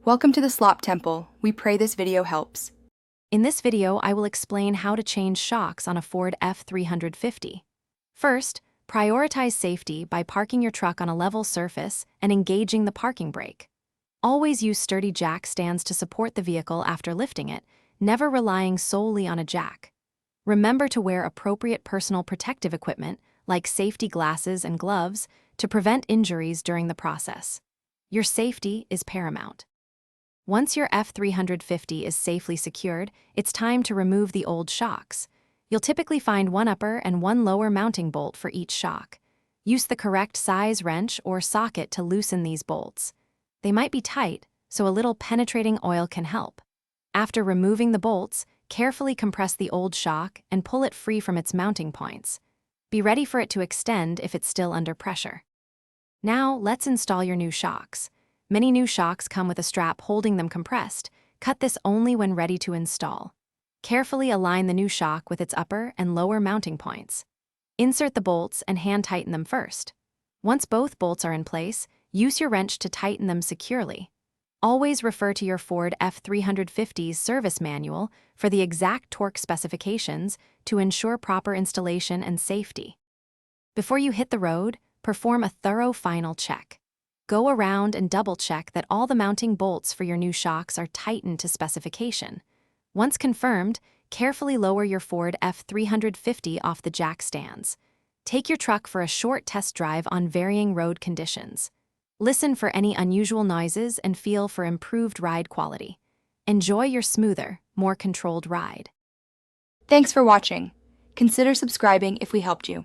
Welcome to the Slop Temple. We pray this video helps. In this video, I will explain how to change shocks on a Ford F350. First, prioritize safety by parking your truck on a level surface and engaging the parking brake. Always use sturdy jack stands to support the vehicle after lifting it, never relying solely on a jack. Remember to wear appropriate personal protective equipment, like safety glasses and gloves, to prevent injuries during the process. Your safety is paramount. Once your F350 is safely secured, it's time to remove the old shocks. You'll typically find one upper and one lower mounting bolt for each shock. Use the correct size wrench or socket to loosen these bolts. They might be tight, so a little penetrating oil can help. After removing the bolts, carefully compress the old shock and pull it free from its mounting points. Be ready for it to extend if it's still under pressure. Now, let's install your new shocks. Many new shocks come with a strap holding them compressed. Cut this only when ready to install. Carefully align the new shock with its upper and lower mounting points. Insert the bolts and hand tighten them first. Once both bolts are in place, use your wrench to tighten them securely. Always refer to your Ford F350's service manual for the exact torque specifications to ensure proper installation and safety. Before you hit the road, perform a thorough final check. Go around and double-check that all the mounting bolts for your new shocks are tightened to specification. Once confirmed, carefully lower your Ford F350 off the jack stands. Take your truck for a short test drive on varying road conditions. Listen for any unusual noises and feel for improved ride quality. Enjoy your smoother, more controlled ride. Thanks for watching. Consider subscribing if we helped you.